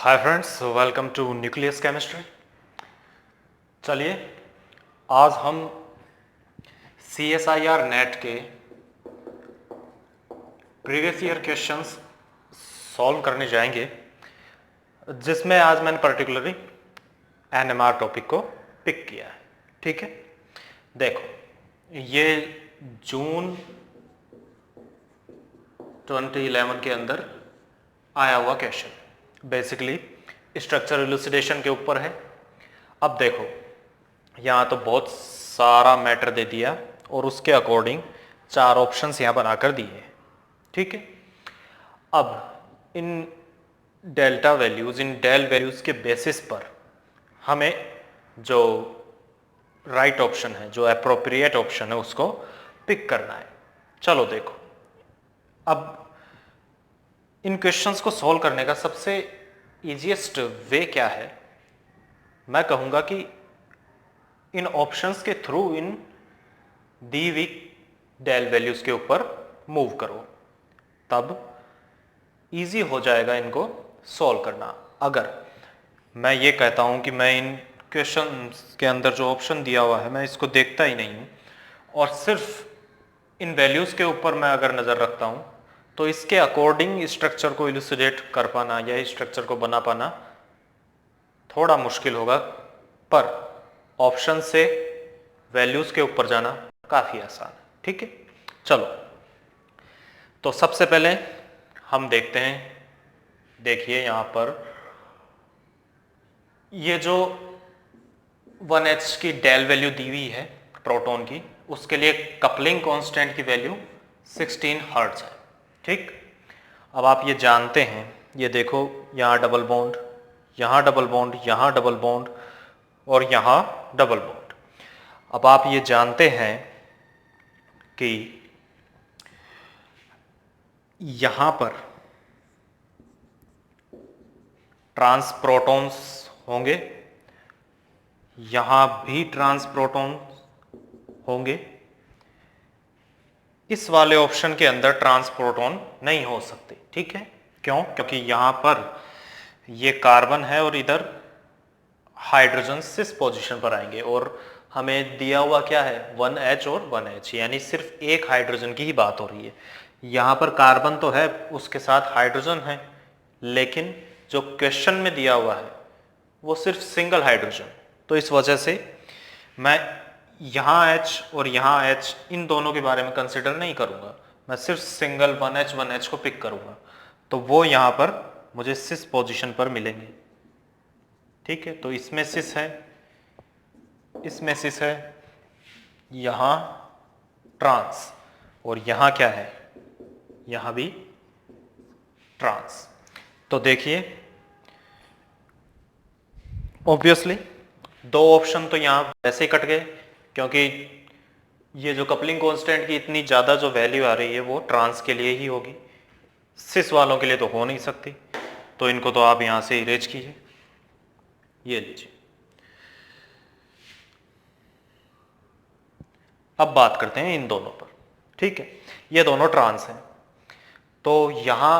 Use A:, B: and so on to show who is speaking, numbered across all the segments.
A: Hi friends, welcome to nucleus chemistry. चलिए आज हम CSIR नेट के प्रीवियस ईयर क्वेश्चंस सॉल्व करने जाएंगे, जिसमें आज मैंने पर्टिकुलरली NMR टॉपिक को पिक किया है। ठीक है, देखो ये जून 2011 के अंदर आया हुआ क्वेश्चन बेसिकली स्ट्रक्चर इलुसिडेशन के ऊपर है। अब देखो यहाँ तो बहुत सारा मैटर दे दिया और उसके अकॉर्डिंग 4 ऑप्शंस यहाँ बनाकर दिए। ठीक है, अब इन डेल्टा वैल्यूज, इन डेल वैल्यूज के बेसिस पर हमें जो राइट ऑप्शन है, जो एप्रोप्रिएट ऑप्शन है, उसको पिक करना है। चलो देखो, अब इन क्वेश्चंस को सॉल्व करने का सबसे इजीएस्ट वे क्या है? मैं कहूँगा कि इन ऑप्शंस के थ्रू इन दी हुई डेल वैल्यूज के ऊपर मूव करो, तब इजी हो जाएगा इनको सॉल्व करना। अगर मैं ये कहता हूँ कि मैं इन क्वेश्चन के अंदर जो ऑप्शन दिया हुआ है मैं इसको देखता ही नहीं हूँ और सिर्फ इन वैल्यूज के ऊपर मैं अगर नज़र रखता हूँ, तो इसके अकॉर्डिंग स्ट्रक्चर को इलुसिडेट कर पाना या स्ट्रक्चर को बना पाना थोड़ा मुश्किल होगा, पर ऑप्शन से वैल्यूज के ऊपर जाना काफ़ी आसान है। ठीक है, चलो तो सबसे पहले हम देखते हैं। देखिए यहाँ पर ये जो 1H की डेल वैल्यू दी हुई है प्रोटॉन की, उसके लिए कपलिंग कांस्टेंट की वैल्यू 16 हर्ट्ज है। ठीक, अब आप ये जानते हैं, ये देखो यहाँ डबल बॉन्ड, यहाँ डबल बॉन्ड, यहाँ डबल बॉन्ड और यहाँ डबल बॉन्ड। अब आप ये जानते हैं कि यहाँ पर ट्रांस प्रोटॉन्स होंगे, यहाँ भी ट्रांस प्रोटॉन होंगे। इस वाले ऑप्शन के अंदर ट्रांस प्रोटॉन नहीं हो सकते। ठीक है, क्यों? क्योंकि यहाँ पर ये कार्बन है और इधर हाइड्रोजन सिस पोजीशन पर आएंगे और हमें दिया हुआ क्या है, 1H और 1H, यानी सिर्फ एक हाइड्रोजन की ही बात हो रही है। यहाँ पर कार्बन तो है, उसके साथ हाइड्रोजन है, लेकिन जो क्वेश्चन में दिया हुआ है वो सिर्फ सिंगल हाइड्रोजन। तो इस वजह से मैं यहाँ H और यहाँ H इन दोनों के बारे में कंसिडर नहीं करूँगा, मैं सिर्फ सिंगल 1H को पिक करूँगा। तो वो यहाँ पर मुझे सिस पोजीशन पर मिलेंगे। ठीक है, तो इसमें सिस है, इसमें सिस है, यहाँ ट्रांस और यहाँ क्या है, यहाँ भी ट्रांस। तो देखिए ऑब्वियसली 2 ऑप्शन तो यहाँ वैसे ही कट गए, क्योंकि ये जो कपलिंग कांस्टेंट की इतनी ज़्यादा जो वैल्यू आ रही है वो ट्रांस के लिए ही होगी, सिस वालों के लिए तो हो नहीं सकती। तो इनको तो आप यहाँ से इरेज कीजिए, ये लीजिए। अब बात करते हैं इन दोनों पर। ठीक है, ये दोनों ट्रांस हैं, तो यहाँ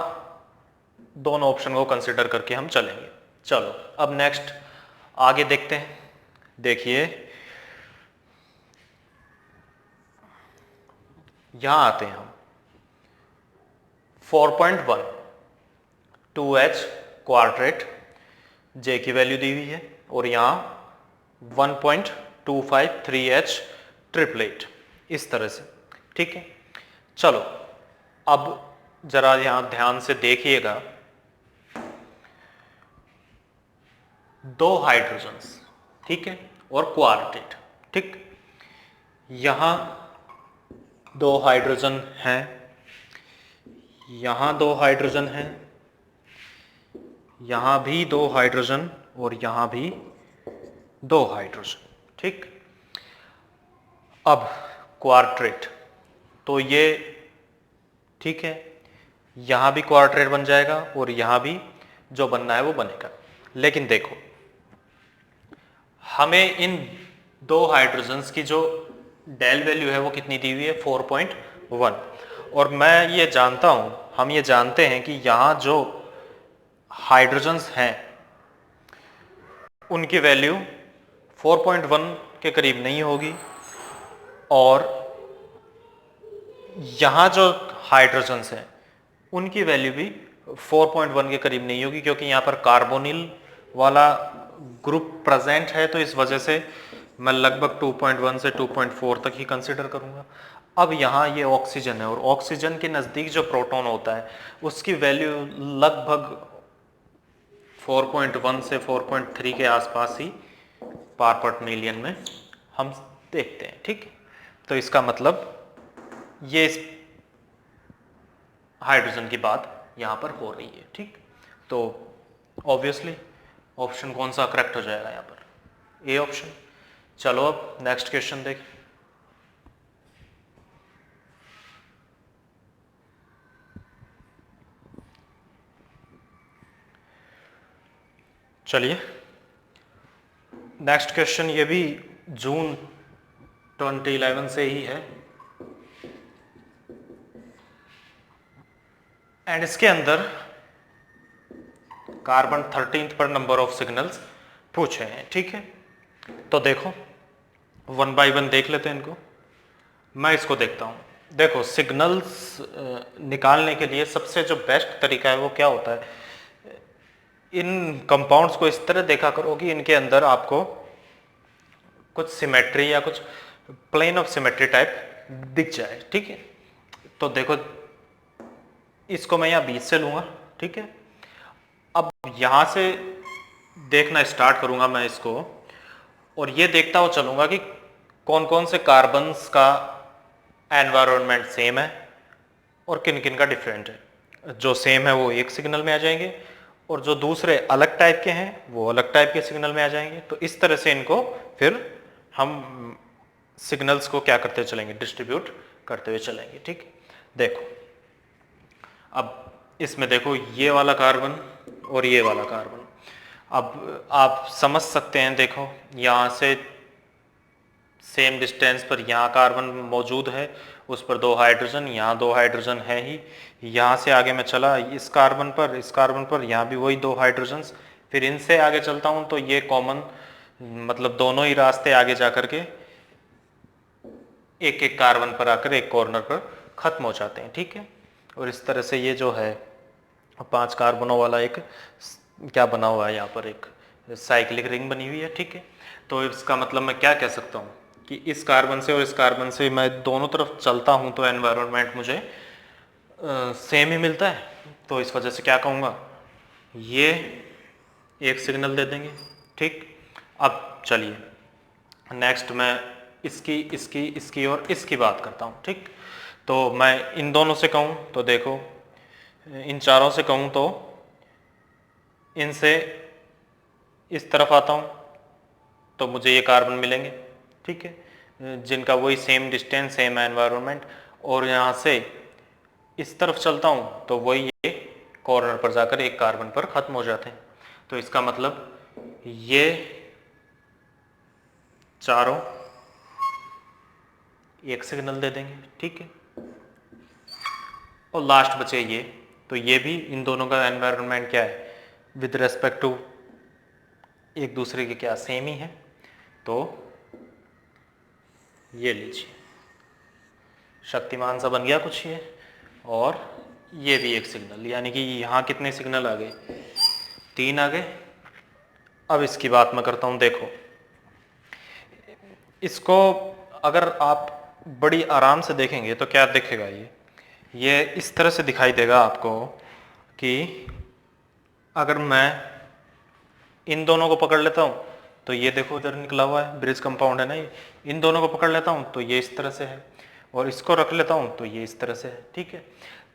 A: दोनों ऑप्शन को कंसिडर करके हम चलेंगे। चलो अब नेक्स्ट आगे देखते हैं। देखिए यहां आते हैं हम 4.1 2H क्वाड्रेट, J की वैल्यू दी हुई है, और यहां 1.25 3H ट्रिपलेट, इस तरह से। ठीक है, चलो अब जरा यहां ध्यान से देखिएगा, 2 हाइड्रोजन्स, ठीक है, और क्वार्टेट। ठीक, यहां 2 हाइड्रोजन हैं, यहां 2 हाइड्रोजन हैं, यहां भी 2 हाइड्रोजन और यहां भी 2 हाइड्रोजन। ठीक, अब क्वार्टेट, तो ये ठीक है, यहां भी क्वार्टेट बन जाएगा और यहां भी जो बनना है वो बनेगा। लेकिन देखो हमें इन 2 हाइड्रोजन्स की जो डेल वैल्यू है वो कितनी दी हुई है, 4.1, और मैं ये जानता हूं, हम ये जानते हैं कि यहाँ जो हाइड्रोजन्स हैं उनकी वैल्यू 4.1 के करीब नहीं होगी, और यहाँ जो हाइड्रोजन्स हैं उनकी वैल्यू भी 4.1 के करीब नहीं होगी, क्योंकि यहाँ पर कार्बोनिल वाला ग्रुप प्रेजेंट है, तो इस वजह से मैं लगभग 2.1 से 2.4 तक ही कंसिडर करूँगा। अब यहाँ ये ऑक्सीजन है, और ऑक्सीजन के नज़दीक जो प्रोटॉन होता है उसकी वैल्यू लगभग 4.1 से 4.3 के आसपास ही पार पर मिलियन में हम देखते हैं। ठीक, तो इसका मतलब ये इस हाइड्रोजन की बात यहाँ पर हो रही है। ठीक, तो ऑब्वियसली ऑप्शन कौन सा करेक्ट हो जाएगा यहाँ पर? A option. चलो अब नेक्स्ट क्वेश्चन देख। चलिए नेक्स्ट क्वेश्चन, ये भी जून 2011 से ही है, एंड इसके अंदर कार्बन 13th पर नंबर ऑफ सिग्नल्स पूछे हैं। ठीक है, तो देखो 1 बाय 1 देख लेते हैं इनको। मैं इसको देखता हूँ। देखो सिग्नल्स निकालने के लिए सबसे जो बेस्ट तरीका है वो क्या होता है, इन कंपाउंड्स को इस तरह देखा करो कि इनके अंदर आपको कुछ सिमेट्री या कुछ प्लेन ऑफ सिमेट्री टाइप दिख जाए। ठीक है, तो देखो इसको मैं यहाँ 20 से लूँगा। ठीक है, अब यहाँ से देखना स्टार्ट करूँगा मैं इसको, और ये देखता हुआ चलूँगा कि कौन कौन से कार्बन्स का एनवायरनमेंट सेम है और किन किन का डिफरेंट है। जो सेम है वो एक सिग्नल में आ जाएंगे, और जो दूसरे अलग टाइप के हैं वो अलग टाइप के सिग्नल में आ जाएंगे। तो इस तरह से इनको फिर हम सिग्नल्स को क्या करते चलेंगे, डिस्ट्रीब्यूट करते हुए चलेंगे। ठीक, देखो अब इसमें देखो ये वाला कार्बन और ये वाला कार्बन, अब आप समझ सकते हैं। देखो यहाँ से सेम डिस्टेंस पर यहाँ कार्बन मौजूद है, उस पर 2 हाइड्रोजन, यहाँ 2 हाइड्रोजन है ही। यहाँ से आगे मैं चला इस कार्बन पर यहाँ भी वही 2 हाइड्रोजन्स। फिर इनसे आगे चलता हूँ तो ये कॉमन, मतलब दोनों ही रास्ते आगे जा कर के एक एक कार्बन पर आकर एक कॉर्नर पर खत्म हो जाते हैं। ठीक है, और इस तरह से ये जो है 5 कार्बनों वाला एक क्या बना हुआ है, यहाँ पर एक साइक्लिक रिंग बनी हुई है। ठीक है, तो इसका मतलब मैं क्या कह सकता हूँ कि इस कार्बन से और इस कार्बन से मैं दोनों तरफ चलता हूँ तो एनवायरनमेंट मुझे सेम ही मिलता है। तो इस वजह से क्या कहूँगा, ये एक सिग्नल दे देंगे। ठीक, अब चलिए नेक्स्ट मैं इसकी और इसकी बात करता हूँ। ठीक, तो मैं इन दोनों से कहूँ तो देखो, इन चारों से कहूँ तो इनसे इस तरफ आता हूँ तो मुझे ये कार्बन मिलेंगे। ठीक है, जिनका वही सेम डिस्टेंस, सेम एनवायरनमेंट, और यहाँ से इस तरफ चलता हूँ तो वही ये कॉर्नर पर जाकर एक कार्बन पर ख़त्म हो जाते हैं। तो इसका मतलब ये चारों एक सिग्नल दे देंगे। ठीक है, और लास्ट बचे ये, तो ये भी इन दोनों का एनवायरनमेंट क्या है विद रेस्पेक्ट टू एक दूसरे के, क्या सेम ही है। तो ये लीजिए शक्तिमान सा बन गया कुछ ये, और ये भी एक सिग्नल, यानी कि यहाँ कितने सिग्नल आ गए, 3 आ गए। अब इसकी बात मैं करता हूँ। देखो इसको अगर आप बड़ी आराम से देखेंगे तो क्या दिखेगा, ये इस तरह से दिखाई देगा आपको कि अगर मैं इन दोनों को पकड़ लेता हूँ तो ये देखो उधर निकला हुआ है, ब्रिज कंपाउंड है ना ये। इन दोनों को पकड़ लेता हूँ तो ये इस तरह से है, और इसको रख लेता हूँ तो ये इस तरह से है। ठीक है,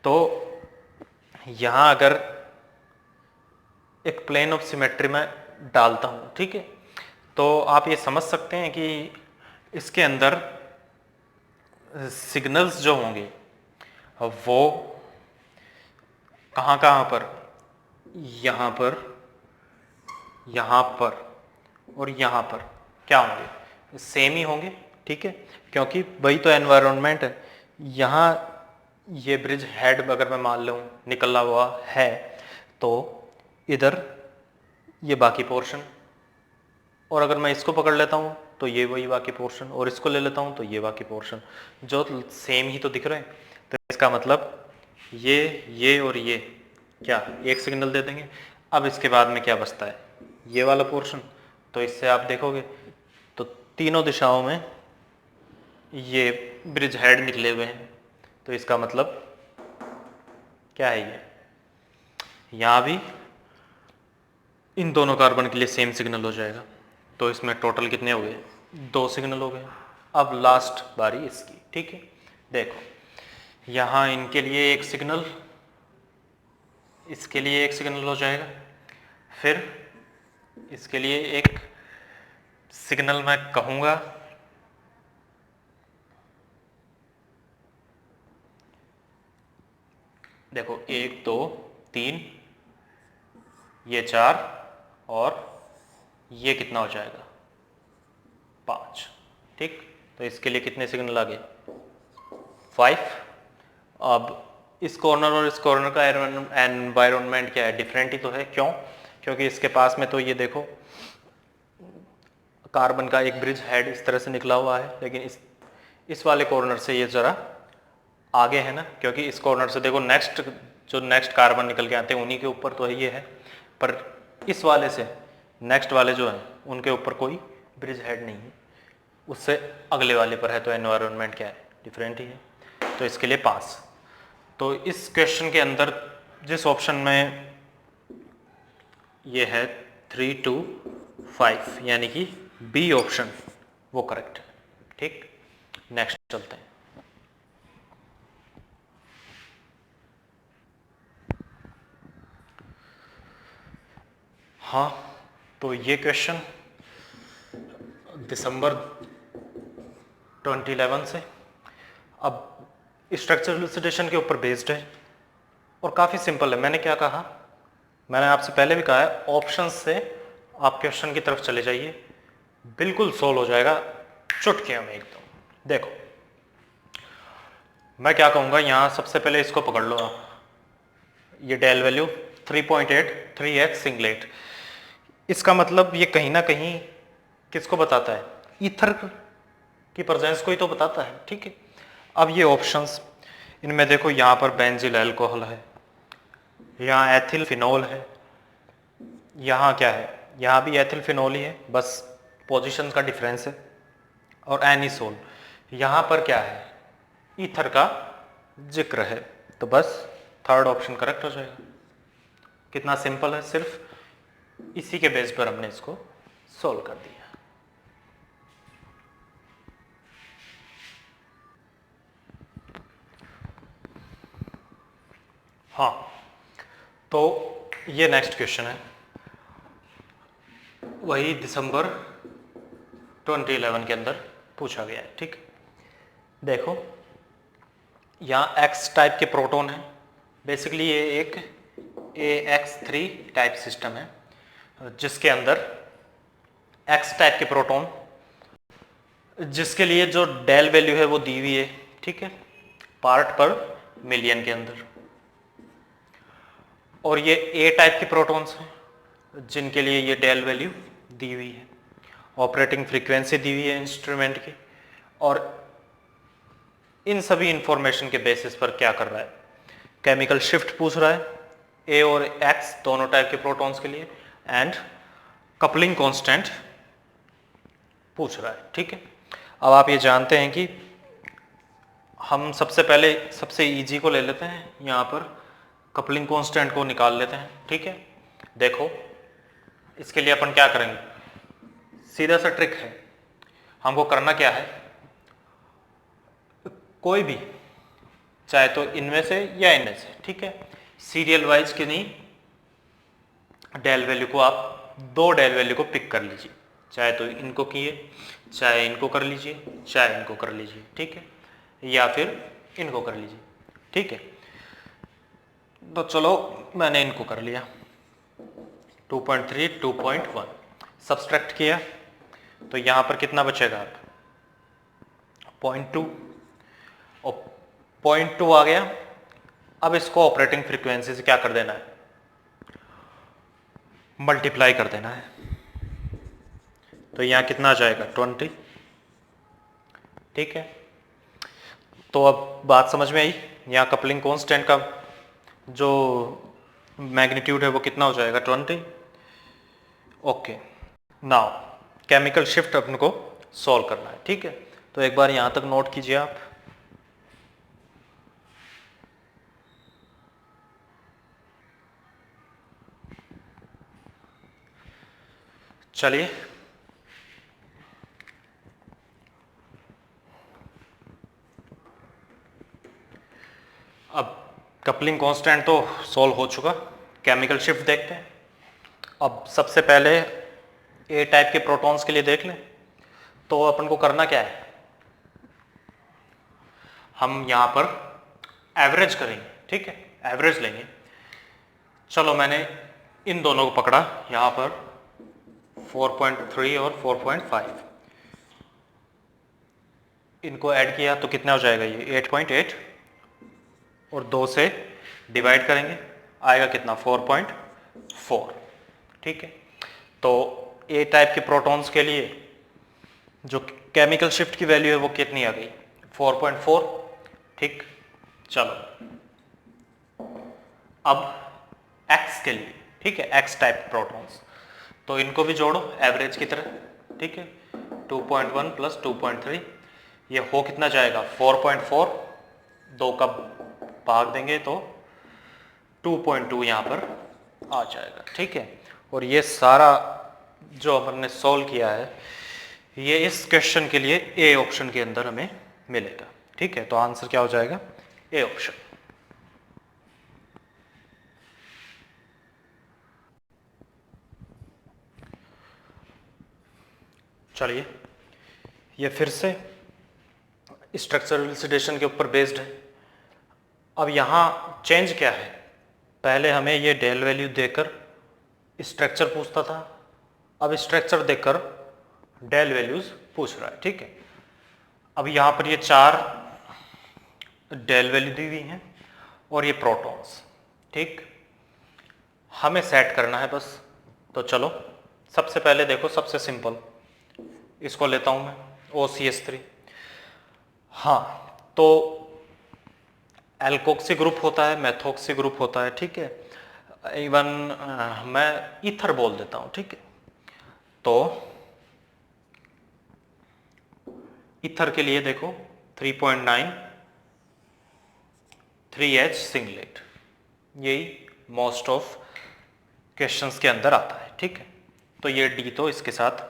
A: तो यहाँ अगर एक प्लेन ऑफ सिमेट्री में डालता हूँ, ठीक है, तो आप ये समझ सकते हैं कि इसके अंदर सिग्नल्स जो होंगे वो कहाँ कहाँ पर, यहाँ पर, यहाँ पर और यहाँ पर क्या होंगे, सेम ही होंगे। ठीक है, क्योंकि वही तो एनवायरनमेंट है। यहाँ ये ब्रिज हेड अगर मैं मान लूँ निकला हुआ है तो इधर ये बाकी पोर्शन और अगर मैं इसको पकड़ लेता हूँ तो ये वही बाकी पोर्शन, और इसको ले लेता हूँ तो ये बाकी पोर्शन, जो सेम ही तो दिख रहे हैं। तो इसका मतलब ये और ये क्या एक सिग्नल दे देंगे। अब इसके बाद में क्या बचता है, ये वाला पोर्शन। तो इससे आप देखोगे तो तीनों दिशाओं में ये ब्रिज हेड निकले हुए हैं। तो इसका मतलब क्या है, ये यहाँ भी इन दोनों कार्बन के लिए सेम सिग्नल हो जाएगा। तो इसमें टोटल कितने हो गए, 2 सिग्नल हो गए। अब लास्ट बारी इसकी, ठीक है। देखो यहाँ इनके लिए एक सिग्नल, इसके लिए एक सिग्नल हो जाएगा, फिर इसके लिए एक सिग्नल मैं कहूँगा देखो 1 2 3, ये 4 और ये कितना हो जाएगा 5, ठीक। तो इसके लिए कितने सिग्नल आ गए 5। अब इस कॉर्नर और इस कॉर्नर का एनवायरनमेंट क्या है, डिफरेंट ही तो है। क्यों, क्योंकि इसके पास में तो ये देखो कार्बन का एक ब्रिज हेड इस तरह से निकला हुआ है, लेकिन इस वाले कॉर्नर से ये जरा आगे है ना, क्योंकि इस कॉर्नर से देखो नेक्स्ट कार्बन निकल के आते हैं उन्हीं के ऊपर तो ये है, पर इस वाले से नेक्स्ट वाले जो हैं उनके ऊपर कोई ब्रिज हेड नहीं है, उससे अगले वाले पर है। तो एनवायरनमेंट क्या है, डिफरेंट ही है। तो इसके लिए 5। तो इस क्वेश्चन के अंदर जिस ऑप्शन में ये है 3 2 5, यानी कि बी ऑप्शन वो करेक्ट है, ठीक। नेक्स्ट चलते हैं। हाँ, तो ये क्वेश्चन दिसंबर 2011 से अब स्ट्रक्चरल इलुसिडेशन के ऊपर बेस्ड है और काफ़ी सिंपल है। मैंने क्या कहा, मैंने आपसे पहले भी कहा है, ऑप्शन से आप क्वेश्चन की तरफ चले जाइए, बिल्कुल सोल्व हो जाएगा चुटकियों में एकदम। देखो मैं क्या कहूँगा, यहाँ सबसे पहले इसको पकड़ लो आप, ये डेल वैल्यू 3.8 3x सिंगलेट, इसका मतलब ये कहीं ना कहीं किसको बताता है, ईथर की प्रेजेंस को ही तो बताता है, ठीक है। अब ये ऑप्शंस, इनमें देखो यहाँ पर बेंजिल अल्कोहल है, यहाँ एथिल फिनोल है, यहाँ क्या है, यहाँ भी एथिल फिनोल ही है, बस पोजीशन का डिफरेंस है। और एनिसोल, यहाँ पर क्या है, ईथर का जिक्र है। तो बस थर्ड ऑप्शन करेक्ट हो जाएगा। कितना सिंपल है, सिर्फ इसी के बेस पर हमने इसको सोल्व कर दिया। हाँ, तो ये नेक्स्ट क्वेश्चन है, वही दिसंबर 2011 के अंदर पूछा गया है, ठीक। देखो यहाँ X टाइप के प्रोटॉन है, बेसिकली ये एक AX3 टाइप सिस्टम है, जिसके अंदर X टाइप के प्रोटॉन, जिसके लिए जो डेल वैल्यू है वो दी हुई है, ठीक है, पार्ट पर मिलियन के अंदर। और ये A टाइप के प्रोटॉन्स हैं, जिनके लिए ये डेल वैल्यू दी हुई है, ऑपरेटिंग फ्रीक्वेंसी दी हुई है इंस्ट्रूमेंट की। और इन सभी इंफॉर्मेशन के बेसिस पर क्या कर रहा है, केमिकल शिफ्ट पूछ रहा है A और X दोनों टाइप के प्रोटॉन्स के लिए, एंड कपलिंग कांस्टेंट पूछ रहा है, ठीक है। अब आप ये जानते हैं कि हम सबसे पहले सबसे इजी को ले लेते हैं, यहाँ पर कपलिंग कांस्टेंट को निकाल लेते हैं, ठीक है। देखो इसके लिए अपन क्या करेंगे, सीधा सा ट्रिक है, हमको करना क्या है, कोई भी चाहे तो इनमें से या इनमें से, ठीक है, सीरियल वाइज की नहीं, डेल वैल्यू को आप 2 डेल वैल्यू को पिक कर लीजिए, चाहे तो इनको किए, चाहे इनको कर लीजिए, चाहे इनको कर लीजिए, ठीक है, या फिर इनको कर लीजिए, ठीक है। तो चलो मैंने इनको कर लिया, 2.3 2.1 सब्सट्रैक्ट किया, तो यहाँ पर कितना बचेगा आप 0.2, और 0.2 आ गया। अब इसको ऑपरेटिंग फ्रीक्वेंसी से क्या कर देना है, मल्टीप्लाई कर देना है, तो यहाँ कितना आ जाएगा 20। ठीक है, तो अब बात समझ में आई। यहाँ कपलिंग कांस्टेंट का जो मैग्नीट्यूड है वो कितना हो जाएगा 20। ओके, नाउ केमिकल शिफ्ट अपन को सॉल्व करना है। ठीक है, तो एक बार यहाँ तक नोट कीजिए आप। चलिए, अब कपलिंग कांस्टेंट तो सॉल्व हो चुका, केमिकल शिफ्ट देखते हैं। अब सबसे पहले ए टाइप के प्रोटॉन्स के लिए देख लें। तो अपन को करना क्या है, हम यहाँ पर एवरेज करेंगे। ठीक है, एवरेज लेंगे। चलो, मैंने इन दोनों को पकड़ा, यहाँ पर 4.3 और 4.5, इनको ऐड किया तो कितना हो जाएगा, ये 8.8, और 2 से डिवाइड करेंगे, आएगा कितना 4.4। ठीक है, तो ए टाइप के प्रोटॉन्स के लिए जो केमिकल शिफ्ट की वैल्यू है वो कितनी आ गई, 4.4। ठीक, चलो अब एक्स के लिए, ठीक है, एक्स टाइप प्रोटॉन्स, तो इनको भी जोड़ो एवरेज की तरह। ठीक है, 2.1 प्लस 2.3, ये हो कितना जाएगा 4.4, 2 का भाग देंगे तो 2.2 यहाँ पर आ जाएगा। ठीक है, और ये सारा जो हमने सॉल्व किया है ये इस क्वेश्चन के लिए ए ऑप्शन के अंदर हमें मिलेगा। ठीक है, तो आंसर क्या हो जाएगा, ए ऑप्शन। चलिए, ये फिर से स्ट्रक्चरल इलुसिडेशन के ऊपर बेस्ड है। अब यहाँ चेंज क्या है, पहले हमें ये डेल वैल्यू देकर स्ट्रक्चर पूछता था, अब स्ट्रक्चर देकर डेल वैल्यूज पूछ रहा है। ठीक है, अब यहाँ पर ये 4 डेल वैल्यू दी हुई हैं और ये प्रोटॉन्स। ठीक, हमें सेट करना है बस। तो चलो, सबसे पहले देखो, सबसे सिंपल इसको लेता हूं मैं, OCH3। हाँ, तो एल्कोक्सी ग्रुप होता है, मेथोक्सी ग्रुप होता है। ठीक है, इवन मैं ईथर बोल देता हूं। ठीक है, तो ईथर के लिए देखो 3.9 3H सिंगलेट, यही मोस्ट ऑफ क्वेश्चंस के अंदर आता है। ठीक है, तो ये डी तो इसके साथ।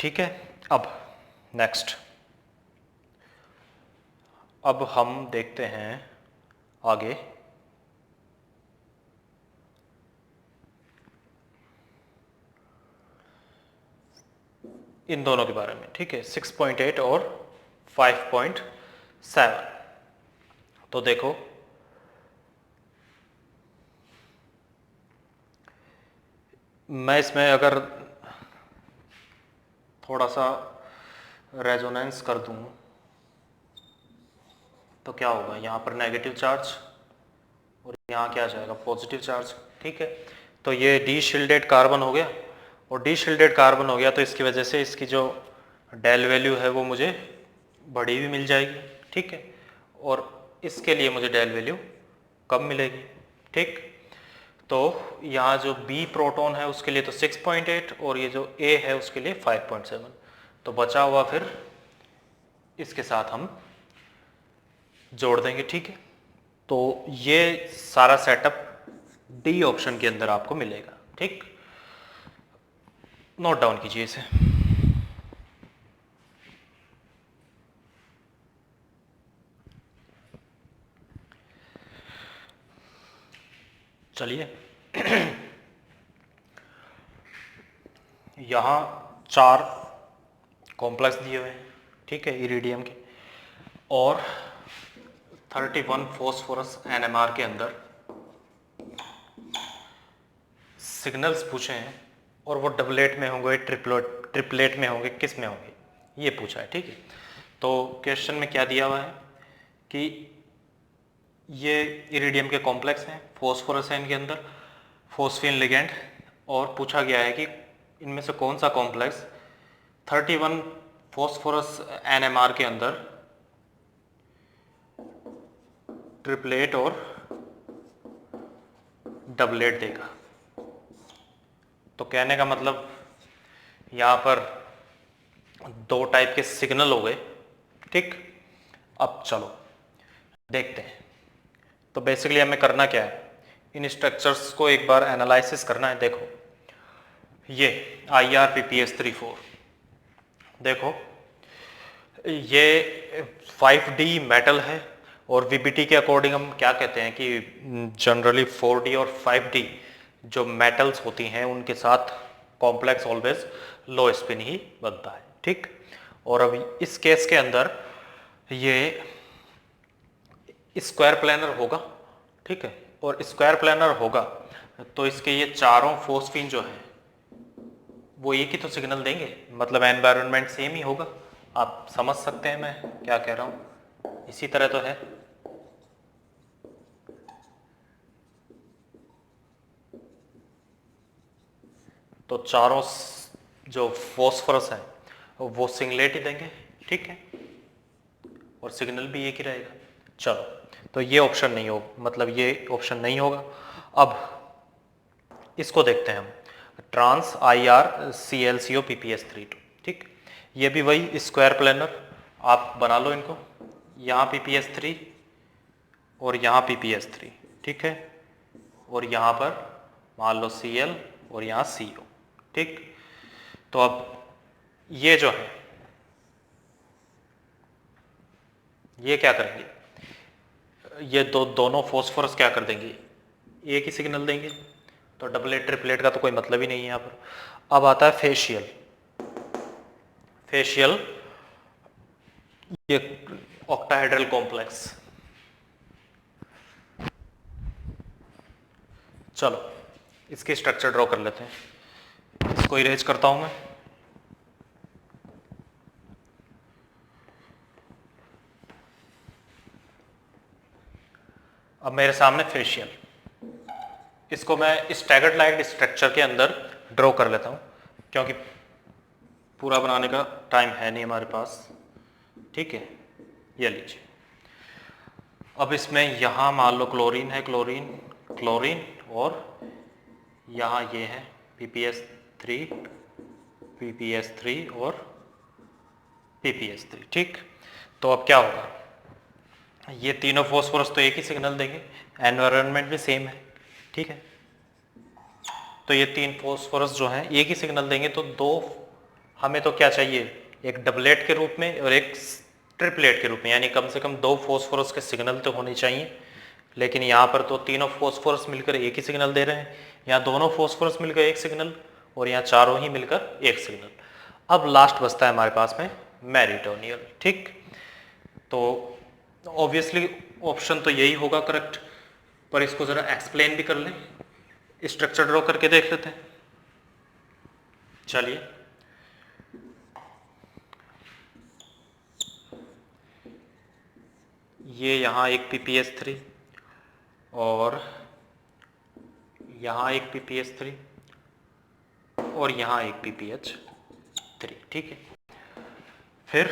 A: ठीक है, अब नेक्स्ट, अब हम देखते हैं आगे। इन दोनों के बारे में। ठीक है, 6.8 और 5.7। तो देखो, मैं इसमें अगर थोड़ा सा रेजोनेंस कर दूं तो क्या होगा, यहाँ पर नेगेटिव चार्ज और यहाँ क्या आ जाएगा, पॉजिटिव चार्ज। ठीक है, तो ये डी शील्डेड कार्बन हो गया, और डी शील्डेड कार्बन हो गया तो इसकी वजह से इसकी जो डेल वैल्यू है वो मुझे बड़ी भी मिल जाएगी। ठीक है, और इसके लिए मुझे डेल वैल्यू कम मिलेगी। ठीक, तो यहाँ जो बी प्रोटॉन है उसके लिए तो 6.8 और ये जो ए है उसके लिए 5.7, तो बचा हुआ फिर इसके साथ हम जोड़ देंगे। ठीक है, तो ये सारा सेटअप डी ऑप्शन के अंदर आपको मिलेगा। ठीक, नोट डाउन कीजिए इसे। चलिए, यहाँ 4 कॉम्प्लेक्स दिए हुए हैं। ठीक है, इरिडियम के, और 31 फॉस्फोरस NMR के अंदर सिग्नल्स पूछे हैं, और वो डबलेट में होंगे, ट्रिपलेट में होंगे, किस में होंगे, ये पूछा है। ठीक है, तो क्वेश्चन में क्या दिया हुआ है कि ये इरिडियम के कॉम्प्लेक्स हैं, फॉस्फोरस है इनके अंदर, फॉस्फीन लिगेंड, और पूछा गया है कि इनमें से कौन सा कॉम्प्लेक्स 31 फॉस्फोरस NMR के अंदर ट्रिपलेट और डबलेट देगा। तो कहने का मतलब यहां पर दो टाइप के सिग्नल हो गए, ठीक। अब चलो देखते हैं। तो बेसिकली हमें करना क्या है, इन स्ट्रक्चर्स को एक बार एनालिसिस करना है। देखो ये IRPPS34, देखो ये 5D मेटल है और VBT के अकॉर्डिंग हम क्या कहते हैं कि जनरली 4D और 5D जो मेटल्स होती हैं उनके साथ कॉम्प्लेक्स ऑलवेज लो स्पिन ही बनता है, ठीक। और अब इस केस के अंदर ये स्क्वायर प्लानर होगा, ठीक है। और स्क्वायर प्लानर होगा तो इसके ये चारों फोस्फीन जो है वो एक ही तो सिग्नल देंगे, मतलब एनवायरनमेंट सेम ही होगा। आप समझ सकते हैं मैं क्या कह रहा हूं, इसी तरह तो है। तो चारों जो फॉस्फोरस है वो सिंगलेट ही देंगे, ठीक है, और सिग्नल भी एक ही रहेगा। चलो तो ये ऑप्शन नहीं होगा, मतलब ये ऑप्शन नहीं होगा। अब इसको देखते हैं हम, ट्रांस IRClCO PPS32, ठीक। ये भी वही स्क्वायर प्लानर, आप बना लो इनको, यहाँ PPS3 और यहाँ PPS3, ठीक है। और यहाँ पर मान लो Cl और यहाँ CO, ठीक। तो अब ये जो है ये क्या करेंगे, ये दोनों फॉस्फोरस क्या कर देंगे, एक ही सिग्नल देंगे। तो डबलेट ट्रिपलेट का तो कोई मतलब ही नहीं है यहाँ पर। अब आता है फेशियल। फेशियल ये ऑक्टाहेड्रल कॉम्प्लेक्स। चलो इसकी स्ट्रक्चर ड्रॉ कर लेते हैं, इसको इरेज करता हूं मैं। अब मेरे सामने फेशियल, इसको मैं स्टैगर्ड लाइट स्ट्रक्चर के अंदर ड्रॉ कर लेता हूं, क्योंकि पूरा बनाने का टाइम है नहीं हमारे पास, ठीक है। ये लीजिए, अब इसमें यहाँ मान लो क्लोरीन है, क्लोरीन क्लोरीन, और यहाँ ये है PPS3 और PPS3, ठीक। तो अब क्या होगा, ये तीनों फॉस्फोरस तो एक ही सिग्नल देंगे, एनवायरनमेंट भी सेम है, ठीक है। तो ये तीन फॉस्फोरस जो हैं एक ही सिग्नल देंगे, तो दो हमें तो क्या चाहिए, एक डबलेट के रूप में और एक ट्रिपलेट के रूप में, यानी कम से कम दो फॉस्फोरस के सिग्नल तो होने चाहिए। लेकिन यहाँ पर तो तीनों फॉस्फोरस मिलकर एक ही सिग्नल दे रहे हैं, यहाँ दोनों फॉस्फोरस मिलकर एक सिग्नल और यहाँ चारों ही मिलकर एक सिग्नल। अब लास्ट बचता है हमारे पास में मेरिटोनियल, ठीक। तो ऑब्वियसली ऑप्शन तो यही होगा करेक्ट, पर इसको जरा एक्सप्लेन भी कर लें, स्ट्रक्चर ड्रॉ करके देख लेते हैं। चलिए ये यहाँ एक PPS3 और यहाँ एक PPS3 और यहाँ एक PPH3, ठीक है। फिर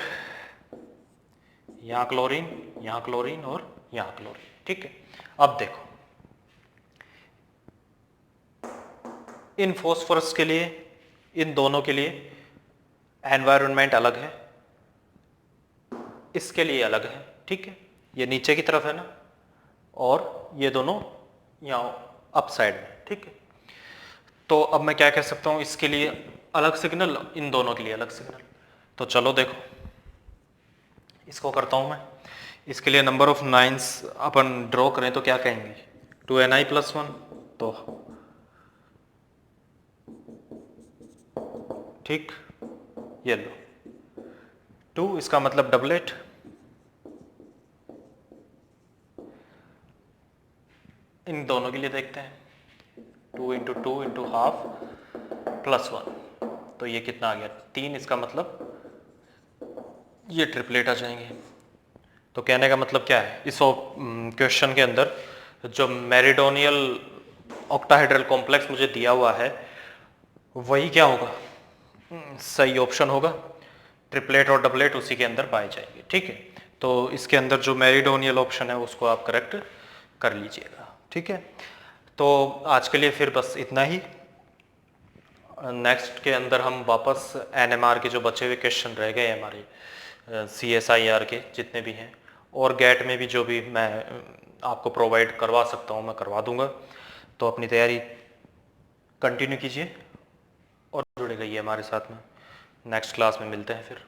A: यहाँ क्लोरीन और यहाँ क्लोरीन, ठीक है। अब देखो इन फॉस्फोरस के लिए, इन दोनों के लिए एनवायरनमेंट अलग है, इसके लिए अलग है, ठीक है। ये नीचे की तरफ है ना, और ये दोनों यहाँ अप साइड में, ठीक है। तो अब मैं क्या कह सकता हूँ, इसके लिए अलग सिग्नल, इन दोनों के लिए अलग सिग्नल। तो चलो देखो इसको करता हूँ मैं। इसके लिए नंबर ऑफ नाइन्स अपन ड्रॉ करें तो क्या कहेंगे, 2Ni+1, तो ठीक, ये लो 2, इसका मतलब डबलेट। इन दोनों के लिए देखते हैं, 2 × 2 × हाफ +1, तो ये कितना आ गया 3, इसका मतलब ये ट्रिपलेट आ जाएंगे। तो कहने का मतलब क्या है, इस क्वेश्चन के अंदर जो मेरिडोनियल ऑक्टाहेड्रल कॉम्प्लेक्स मुझे दिया हुआ है वही क्या होगा, सही ऑप्शन होगा। ट्रिपलेट और डबलेट उसी के अंदर पाए जाएंगे। ठीक है, तो इसके अंदर जो मेरिडोनियल ऑप्शन है उसको आप करेक्ट कर लीजिएगा। ठीक है, तो आज के लिए फिर बस इतना ही। नेक्स्ट के अंदर हम वापस एनएमआर के जो बचे हुए क्वेश्चन रह गए हमारे CSIR के जितने भी हैं, और गेट में भी जो भी मैं आपको प्रोवाइड करवा सकता हूँ मैं करवा दूंगा। तो अपनी तैयारी कंटिन्यू कीजिए और जुड़े रहिए हमारे साथ में। नेक्स्ट क्लास में मिलते हैं फिर।